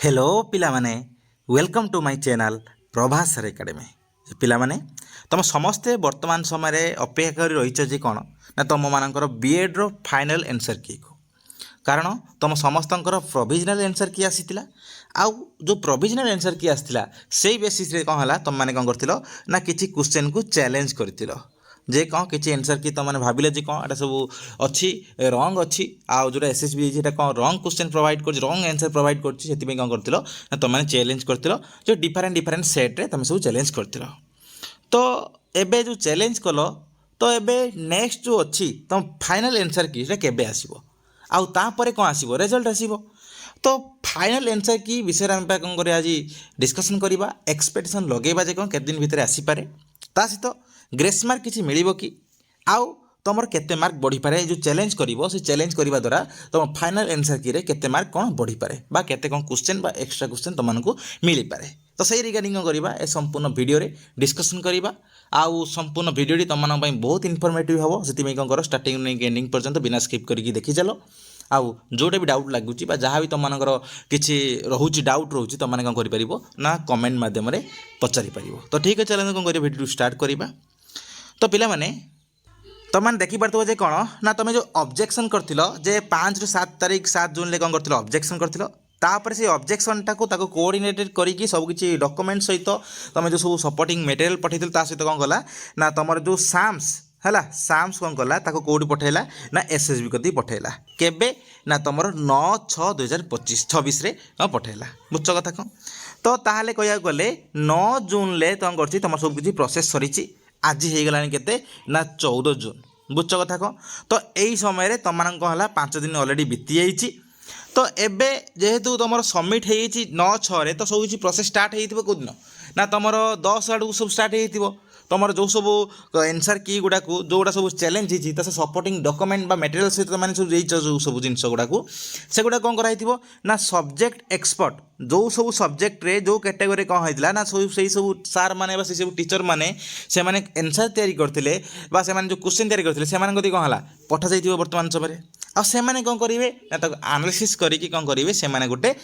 Hello पिलामाने welcome to my channel Prabhas sir academy पिलामाने तुम समस्ते वर्तमान समय अपेक्षा कर रही जे कौन ना तुम मानकर बीएड रो फाइनल आंसर की को कारण तुम समस्त प्रोविजनल आंसर की आसीला आउ जो प्रोविजनल आंसर की आसीला से बेसिस रे कौन है तुम मैंने कौन कर ना किसी क्वेश्चन को चैलेंज कर जे कौन किसी आंसर की तुम मैंने भाविले जे कौन एटा सब अच्छी रंग अच्छी आउ जो एसएसबी जेटा कौन रंग क्वेश्चन प्रोवाइड कर रंग आंसर प्रोवाइड कर कौन कर ना तुम मैंने चैलेंज कर जो डिफरेंट डिफरेंट सेट्रे तुम सब चैलेंज कर तो एबे जो चैलेंज कल तो एबे नेक्स्ट जो अच्छी तुम फाइनल आंसर की केबे आसीबो आउ तापर कौन आसीबो रिजल्ट आसीबो तो फाइनल आंसर की विषय आम कौन कर आज डिस्कसन करवा एक्सपेक्टेशन लगेगा जे कौन केते दिन भितर आसीपारे ता सहित ग्रेस मार्क किसी मिल कि आउ तुम केते मार्क बढ़ी पारे जो चैलेंज करिवो से चैलेंज करने द्वारा तुम फाइनल आंसर की रे केते मार्क कौन बढ़ी पारे बा केते कौन क्वेश्चन बा एक्स्ट्रा क्वेश्चन तुमको मिल पारे तो सही रिगार्डिंग करवा ए संपूर्ण वीडियो रे डिस्कसन करवा आउ संपूर्ण वीडियो तुम बहुत इनफॉर्मेटिव हम से कौन कर स्टार्टिंग एंडिंग पर्यंत बिना स्किप करके देखी चलो आउ जोटा भी डाउट लगुच जहाँ भी तुम किसी रोचे डाउट रोचे तुम मैंने कौन कर ना कमेंट मध्यम पचारि पार तो ठीक है चलो कौन कर वीडियो स्टार्ट करवा तो पिला माने तुम देखिपे जे कौन ना तुम जो ऑब्जेक्शन कर जे 5 ରୁ 7 तारीख 7 जून कौन कर ऑब्जेक्शन कर तापर से ऑब्जेक्शन टाको कोऑर्डिनेटेड करी सब किसी डॉक्यूमेंट सहित तुम जो सब सपोर्टिंग मटेरियल पठे सहित कौन कला ना तुम जो साम्स है साम्स कौन कला कौटी पठेला ना एसएसबी कति पठेला केबे ना तुम 9/6/2025 पठेला बुझ कथा कौन तो ताहले कह गले 9 जून ले तुम कर तुम सब किसी प्रोसेस सरी आज हो गला के ना 14 जून बुझ कथा कौन तो यही समय तुम कौन है 5 दिन अलरेडी बीती जाइए तो एबे जेहेतु तुम सबमिट हो 9/6 तो सब किसी प्रोसेस स्टार्ट हो कौन ना तुम 10 आड़ सब स्टार्ट हो तुम जो सब आंसर की गुड़ा को जो गुड़ा सब चैलेंज होती सपोर्टिंग डॉक्यूमेंट बा मटेरियल सहित मैंने सब जो सब जिनस गुड़ा से गुड़ा कौन कराई ना सब्जेक्ट एक्सपर्ट जो सब सब्जेक्ट रे जो कैटेगरी कौन होता ना से सब सार मैंने से सब टीचर मैंने से आंसर तैयारी करते जो क्वेश्चन तैयारी करते से कौन है पठा जाइए वर्तमान समय आ से कौन करेंगे ना आनालिसिस करके कौन करेंगे से गोटे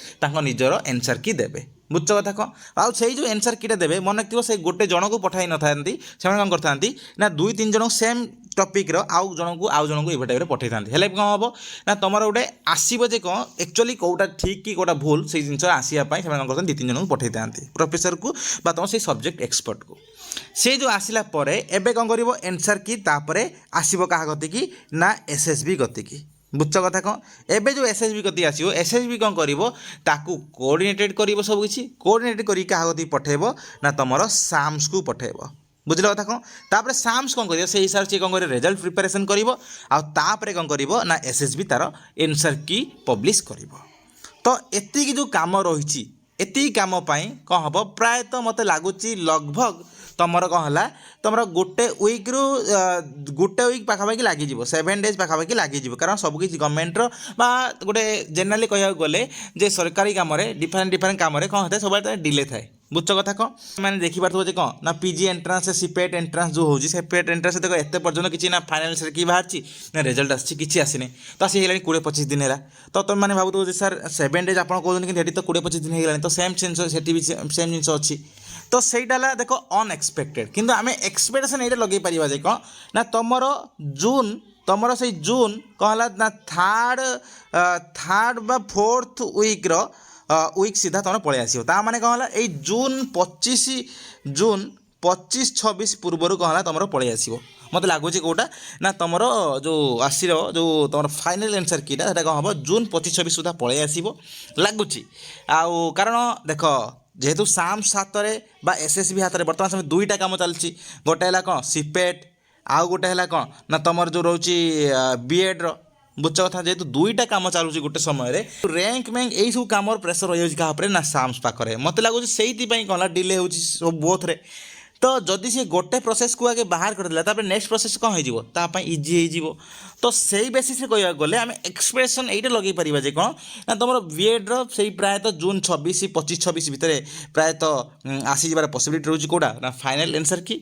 निजर आंसर की देवे बुझ कथा कौन आउ से जो आंसर कीटा देवे मन रखिए से गोटे जन को पठाई न था कौन करता ना 2-3 जन सेम टॉपिक रो आउ जन को ये टाइप पठे था हेल्प कौन हम ना तुम गोटे आसो जे कौन एक्चुअली कौटा ठीक कि कौटा भूल से जिन आसवाई से कौन करते 2-3 जन को पठे था प्रोफेसर को तुम से सब्जेक्ट एक्सपर्ट को से जो आसला एबे कौन कर आंसर की आसब क्या गति की ना एसएसबी गति की बुझ कथा कौन एबे जो एसएसबी कति आसो एसएसबी कौन कर कोऑर्डिनेटेड कर सब किसी कोऑर्डिनेटेड कर क्या गति पठेब ना तुम साम्स को पठेब बुझल कथा कौन तापर साम्स कौन कर से हिसाब से कौन कर रिजल्ट प्रिपेरेसन कर कौन कर ना एसएसबी तार आंसर की पब्लिश कर तो एति जो कम रही एति कम कौन हम प्रायतः मत लगुच लगभग तुमर कौन है तुम गोटे वीक रु गोटे वीक पाखापाखि लगे 7 डेज पाखापाखि लगे कारण सबकि गवर्नमेंट गोटे जेनराली कह गले जे सरकारी कम डिफरेंट डिफरेंट कम कौन होता है सब डिले थाए बुझ कथा कौन मैंने देखिपे जे कौन ना पीजी एंट्रांस सीपेट एंट्रांस जो हो सीपेट एंट्रांस देख एत पर्यटन किसी ना फाइनाल कि बाहर ना रिजल्ट आसी आसनी तो आसी है 20-25 दिन है तो तुम मैंने भावुव सर 7 डेज आप कहते कि तो 20-25 दिन हो तो सेम जिन सेम जिन अच्छी तो सहीटा देख अनएक्सपेक्टेड किंतु आम एक्सपेक्टेशन ये लगे पार जे कौन ना तुम जून तुम से जून कौन है ना थर्ड बा 4th वीक वीक सीधा तुम पलि आस मैंने कौन है ये जून 25-26 पूर्वर कौन है तुम पलि आस मत लगुच कौटा ना तुम जो आसी जो तुम फाइनल आंसर कीटा कौन हम जून 25-26 सुधा पलि आस लगुच आउ कारण देख जेहेतु साम 7 बा एसएसबी हाथ में बर्तमान समय 2टा काम चलती गोटे है कौन सीपेट आउ गोटे है कौन ना तुम जो रोचे बीएड बुझ कथा जेहेतु 2टा काम चलुची गोटे समय रैंक मैंक यही सब कम प्रेसर रही है ना साम्स पाखे मत लगुच से कौन डिले हो सब बोथ रे तो जदि सी गोटे प्रोसेस को आगे बाहर कर नेक्स्ट प्रोसेस कौन हो इजी हो तो से बेसीस कह गले आम एक्सप्रेशन ये लगे पार जे कौन ना तुम बीएड री प्रायतः जून 26-25-26 भितर प्रायतः आसीजार पसिबिलिटी रोचे कौटा ना फाइनाल आंसर की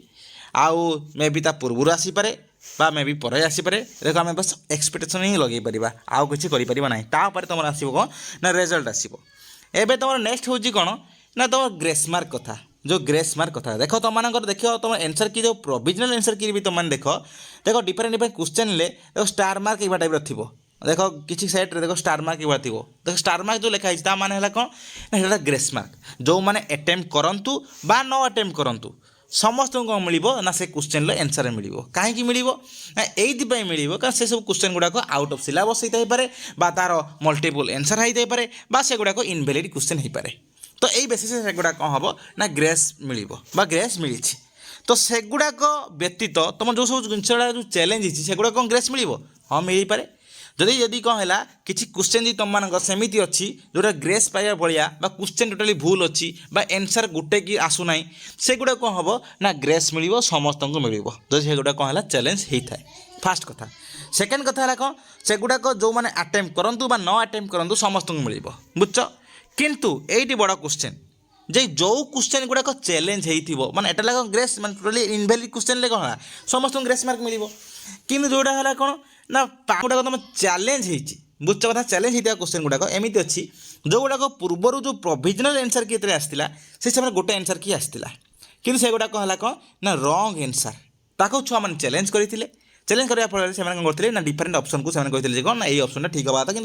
आउ मे बी पूर्वर आसीपे बा मे बी पर आसीपे देखो आम बस एक्सपेक्टेशन ही लगे पार आउ किसी ना तुम आसो कौन ना रिजल्ट आसो एबे तुम नेक्स्ट हूँ कौन ना तुम ग्रेस मार्क कथा जो ग्रेस मार्क कथा देख तुम देख तुम एनसर की जो प्रोविजनल एनसर की भी तुम देख डिफरेंट डिफरेंट क्वेश्चन ले देखो स्टार मार्क ये टाइप थी देख किसी सैट्रे देख स्टार मार्क ये थी देख स्टार मार्क जो लिखाई माने कौन ना ग्रेस मार्क जो मैंने अटेम्प्ट करूँ बा न अटेम्प्ट करूँ समस्त कौन मिल ना से क्वेश्चन एनसर मिल कहीं मिल ये मिल कारण से सब क्वेश्चन गुड़ाक आउट ऑफ सिलेबस होता है तार मल्टीपल एनसर होता है बा से गुड़ाक इनवैलिड क्वेश्चन हो पाए तो यही बेसिस से गुड़ा कौन हम ना ग्रेस मिल ग्रेस मिली तो सेगुड़ाक व्यतीत तुम जो सब जिन जो चैलेंज से गुड़ा कौन ग्रेस मिल हाँ मिल पाए जदि जदि कौन है किसी क्वेश्चन तुम मान सेमती अच्छी जोटा ग्रेस पाइबा भाया क्वेश्चन टोटाली भूल अच्छी एनसर गोटे कि आसूना से गुड़ा कौन हम ना ग्रेस मिल समस्त को मिल जदि से गुड़ा कौन है चैलेंज होता है फास्ट कथा सेकेंड कथा है कौन से गुड़ाक जो मैंने अटेम्प्ट करूँ बा न अटेम्प्ट करूँ समस्त को मिल बुझ किंतु यही बड़ क्वेश्चन जे जो क्वेश्चन गुड़ाक चैलेंज हो माने एटा लगा ग्रेस माने टोटली इनवैलिड क्वेश्चन ले कौन समस्त ग्रेस मार्क मिल कि जोड़ा है कौन ना गुड़ाक तुम चैलेंज बुझ कथा चैलेंज होता क्वेश्चन गुड़ाक एमती अच्छी जो गुड़ाक पूर्वर जो प्रोविजनल एनसर की आसला से समय गोटे एनसर की आसला कि से गुड़ाक है कौन ना रंग एनसर ताको छुआ मैंने चैलेंज करते चैलेंज करने फल से करते ना डिफरेंट ऑप्शन को कहते कौन ना ये ऑप्शन ठीक हवा था कि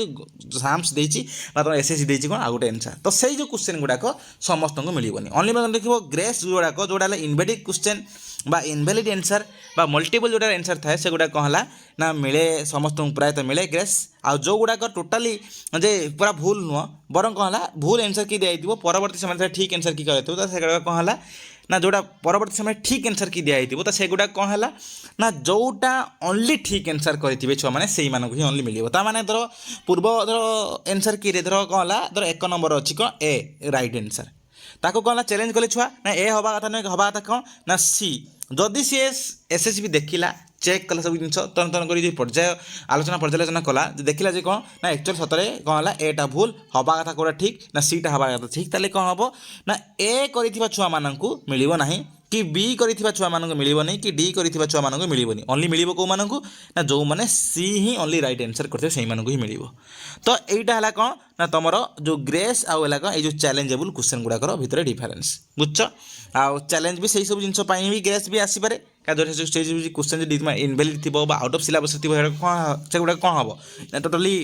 साम्स देती एसएससी देती कौन आ गए आंसर तो सही जो क्वेश्चन गुड़ाक समस्त को मिलनी ओनली देखो ग्रेस जोड़ाक जोड़ा इनवैलिड क्वेश्चन बा इनवैलिड आंसर बा मल्टीपल जोड़ा आंसर थाए से गुड़ा कौन है ना मिले समस्त प्रायतः मिले ग्रेस आ जो गुड़ाक टोटाली जे पूरा भूल नुह बर कौन है भूल आंसर की दिखाई परवर्ती समय ठीक आंसर की कहते तो से गुड़ा कौन है ना जोड़ा परवर्ती समय ठीक आंसर की दिखाई तो से गुड़ा कौन है ना जोटा ओनली ठीक आंसर करेंगे छुआ मैंने से ही ओनली मिले ताने धर पूर्व धर आंसर की धर कौन है धर 1 नंबर अच्छी कौन ए राइट आंसर ताको कौन चैलेंज कले छुआ ना ए हवा कथा नहीं हवा कथा कौन ना सी जदि सी एसएससी देखला चेक कला सब जिन तन तन कर पर्याय आलोचना पर्यालोचना कला देखला जे कौन ना एक्चुअल सतरे कौन है एटा भूल हवा कथा कौटा ठीक ना सीटा हवा कथा ठीक ताले कौन हम ना ए कर छुआ मानू मिल ना कि बी कर छुआ मानू मिलनी कि डी कर छुआ मानू मिलनी ओनली मिल कौ मानू ना जो मैंने सी ही ओनली राइट आंसर करते से ही मिल तो यहाँ है कौन ना तुम जो ग्रेस आउ है जो चैलेंजेबल क्वेश्चन गुड़ाकर भितर डिफरेन्स बुझ आउ चैलेंज भी सही सब जिन भी ग्रेस भी आसपे क्वेश्चन इनवैलिड थी आउट ऑफ सिलेबस थी से गुड़ा कौन हम ना टोटाली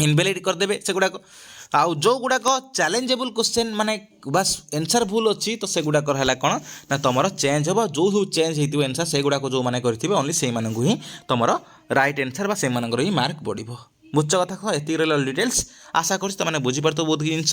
इनवैलिड करदे से गुड़ाक आउ जो गुड़ाक चैलेंजेबल क्वेश्चन माने बस आंसर भूल अच्छी तो से गुड़ाक है कौन ना तुम चेंज हम जो सब चेंज हो आंसर से गुड़ाक जो मैंने करेंगे ओनली से ही तुम राइट आंसर से ही मार्क बढ़ बुझ कथा कह ये डिटेल्स आशा कर तुमने बुझीपार तो बहुत जिन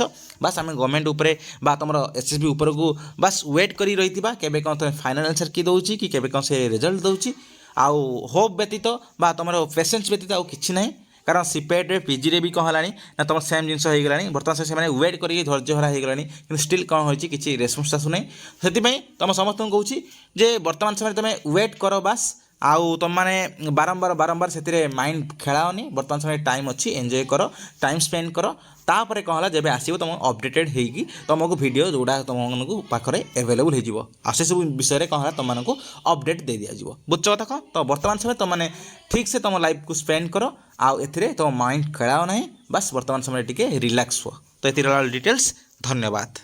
बास आम गवर्नमेंट उपरे बा तुम एसएसबी उपर को बास वेट कर रही केबे कौन तुम फाइनल आंसर की दौर कि केबे कौन से रिजल्ट दौर आउ होप व्यतीत बा तुम पेसेंस व्यतीत आउ कि ना कारण सीपेट पीजी रे भी कौन है ना तुम सेम जिन हो बर्तमान से वेट कर धैर्य हरा हो गला स्टिल कौन होती किसी रेस्पन्स आसूना से तुम समस्त कहूँ जे बर्तमान समय तुम वेट कर बास आउ तुम मैंने बारंबार बारंबार से माइंड खेलाओनी बर्तमान समय टाइम अच्छी एंजॉय कर टाइम स्पेंड कर तापर कौन है जब आसो तुम अपडेटेड होगी तुमको वीडियो जोड़ा तुमको पाखे एवेलेबल हो से सब विषय कौन है तुमको अपडेट दे दिज्व बुझ कथा कह तो बर्तमान समय तुमने ठीक से तुम लाइफ को स्पेंड कर आउ ए तुम माइंड खेलाओ ना बस बर्तमान समय टी रिलैक्स हुआ तो ये डिटेल्स धन्यवाद।